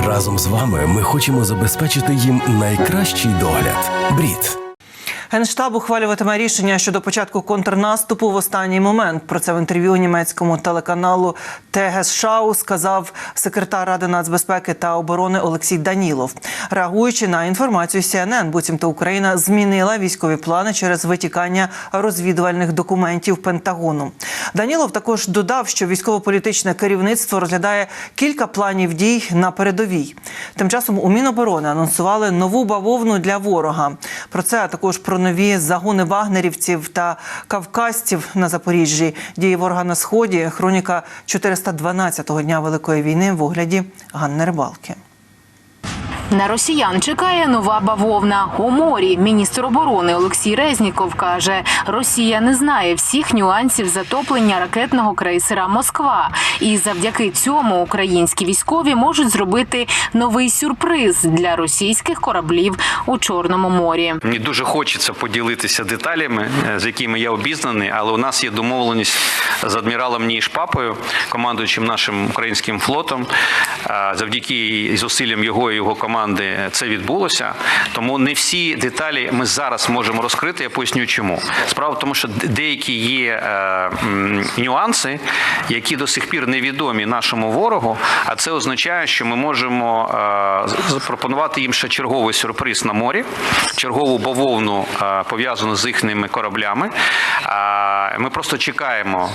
Разом з вами ми хочемо забезпечити їм найкращий догляд. Брід. Генштаб ухвалюватиме рішення щодо початку контрнаступу в останній момент. Про це в інтерв'ю німецькому телеканалу Tagesschau сказав секретар Ради нацбезпеки та оборони Олексій Данілов. Реагуючи на інформацію CNN, буцімто Україна змінила військові плани через витікання розвідувальних документів Пентагону. Данілов також додав, що військово-політичне керівництво розглядає кілька планів дій на передовій. Тим часом у Міноборони анонсували нову бавовну для ворога. Про це, а також про нові загони вагнерівців та кавказців на Запоріжжі, дії ворога на Сході, хроніка 412-го дня Великої війни в огляді Ганни Рибалки. На росіян чекає нова бавовна. У морі міністр оборони Олексій Резніков каже, Росія не знає всіх нюансів затоплення ракетного крейсера «Москва». І завдяки цьому українські військові можуть зробити новий сюрприз для російських кораблів у Чорному морі. Мені дуже хочеться поділитися деталями, з якими я обізнаний, але у нас є домовленість з адміралом Нійшпапою, командуючим нашим українським флотом. Завдяки зусиллям його і його команди це відбулося, тому не всі деталі ми зараз можемо розкрити, я поясню чому. Справа в тому, що деякі є нюанси, які до сих пір невідомі нашому ворогу, а це означає, що ми можемо запропонувати їм ще черговий сюрприз на морі, чергову бавовну, пов'язану з їхніми кораблями. Ми просто чекаємо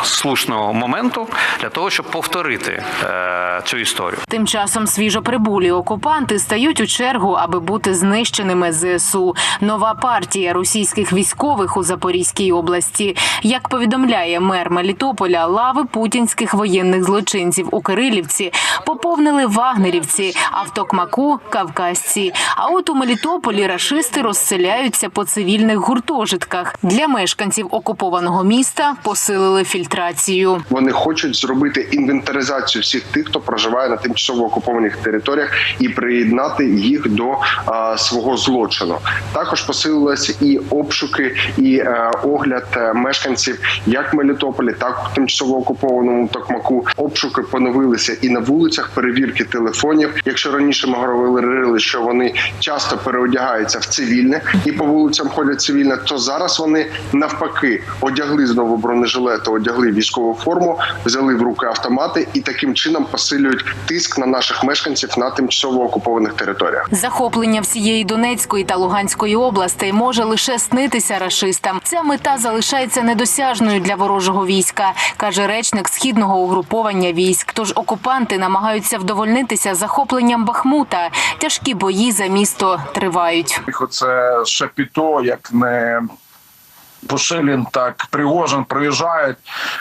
слушного моменту для того, щоб повторити цю історію. Тим часом свіжоприбулі окупанти стають у чергу, аби бути знищеними ЗСУ. Нова партія російських військових у Запорізькій області. Як повідомляє мер Мелітополя, лави путінських воєнних злочинців у Кирилівці поповнили вагнерівці, а в Токмаку – кавказці. А от у Мелітополі рашисти розселяються по цивільних гуртожитках. Для мешканців окупованого міста посилили фільтрацію. Вони хочуть зробити інвентаризацію всіх тих, хто проживає на тимчасово окупованих територіях, і приєднати їх до свого злочину. Також посилилися і обшуки, і огляд мешканців як в Мелітополі, так і в тимчасово окупованому Токмаку. Обшуки поновилися і на вулицях, перевірки телефонів. Якщо раніше ми говорили, що вони часто переодягаються в цивільне і по вулицям ходять цивільне, то зараз вони навпаки одягли знову бронежилети, одягли військову форму, взяли в руки автомати і таким чином посилюють тиск на наших мешканців на тимчасово окупованих територіях. Захоплення всієї Донецької та Луганської областей може лише снитися рашистам. Ця мета залишається недосяжною для ворожого війська, каже речник східного угруповання військ. Тож окупанти намагаються вдовольнитися захопленням Бахмута. Тяжкі бої за місто тривають. Оце шапіто, як не Пушилін, так Пригожин приїжджають,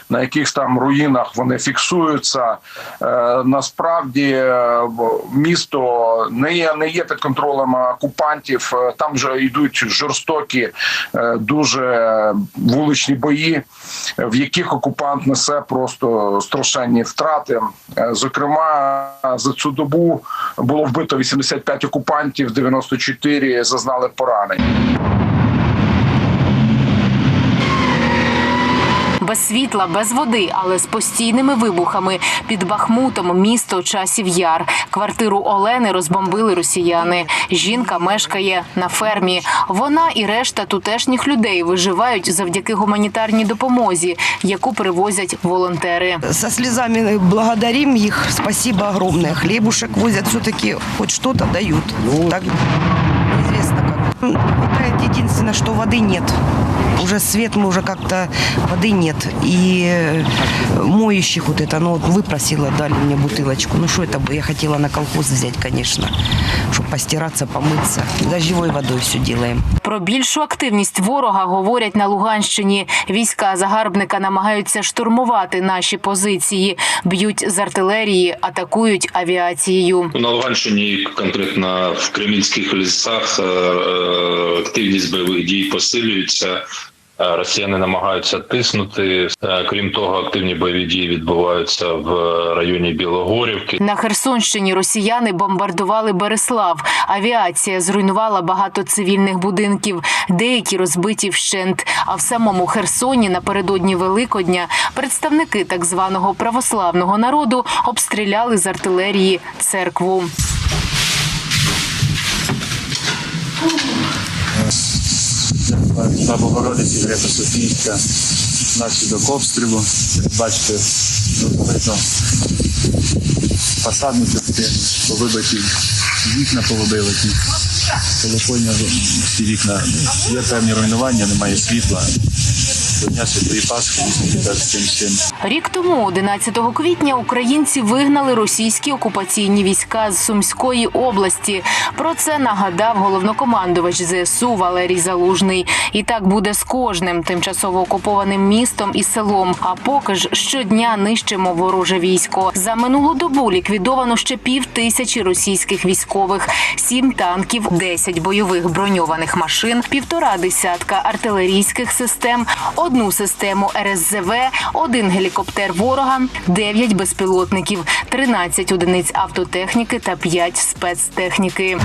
на якихось там руїнах вони фіксуються. Насправді місто не є під контролем окупантів, там вже йдуть жорстокі, дуже вуличні бої, в яких окупант несе просто страшенні втрати. Зокрема, за цю добу було вбито 85 окупантів, 94 зазнали поранень. Без світла, без води, але з постійними вибухами. Під Бахмутом місто Часів Яр. Квартиру Олени розбомбили росіяни. Жінка мешкає на фермі. Вона і решта тутешніх людей виживають завдяки гуманітарній допомозі, яку привозять волонтери. Со слезами благодарим их. Спасибо огромное. Хлебушек возят, все-таки хоть что-то дают. Так неизвестно как. Не хватает единственное, что воды нет. Уже свет, мы уже как-то воды нет. И моющих вот это, ну вот выпросила, дали мне бутылочку. Ну что это бы, я хотела на колхоз взять, конечно, чтобы постираться, помыться. Дождевой водой все делаем. Про більшу активність ворога говорять на Луганщині. Війська загарбника намагаються штурмувати наші позиції. Б'ють з артилерії, атакують авіацією. На Луганщині, конкретно в Кремінських лісах, активність бойових дій посилюється. Росіяни намагаються тиснути. Крім того, активні бойові дії відбуваються в районі Білогорівки. На Херсонщині росіяни бомбардували Береслав. Авіація зруйнувала багато цивільних будинків, деякі розбиті вщент. А в самому Херсоні напередодні Великодня представники так званого православного народу обстріляли з артилерії церкву. На Богородиці, Греко-Софійська, внаслідок обстрілу. Бачите, видно фасадну частину, повибиті вікна, повибиті, телефонні всі вікна. Є певні руйнування, немає світла. До Дня Святої Пасхи, з цим. Рік тому, 11 квітня, українці вигнали російські окупаційні війська з Сумської області. Про це нагадав головнокомандувач ЗСУ Валерій Залужний. І так буде з кожним тимчасово окупованим містом і селом. А поки ж щодня нищимо вороже військо. За минулу добу ліквідовано ще 5000 російських військових, 7 танків, 10 бойових броньованих машин, 1,5 десятка артилерійських систем, 1 систему РСЗВ, 1 гелікоптер ворога, 9 безпілотників, 13 одиниць автотехніки та 5 спецтехніки.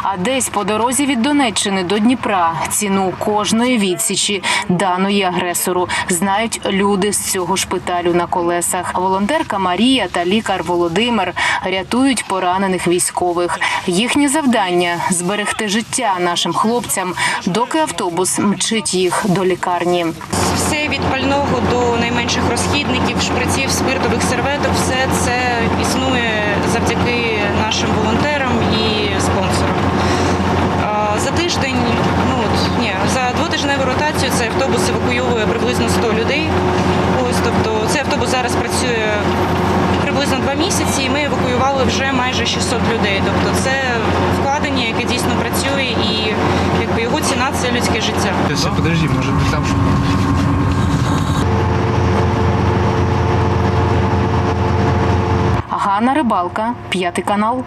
А десь по дорозі від Донеччини до Дніпра ціну кожної відсічі, даної агресору, знають люди з цього шпиталю на колесах. Волонтерка Марія та лікар Володимир рятують поранених військових. Їхнє завдання – зберегти життя нашим хлопцям, доки автобус мчить їх до лікарні. Все від пального до найменших розхідників, шприців, спиртових серветок – все це існує завдяки нашим волонтерам і спонсорам. За тиждень, за двотижневу ротацію цей автобус евакуйовує приблизно 100 людей. Тобто цей автобус зараз працює приблизно 2 місяці, і ми евакуювали вже майже 600 людей. Тобто це вкладення, яке дійсно працює, і його ціна – це людське життя. Подожди, може бути там що? Ганна Рибалка, 5 канал.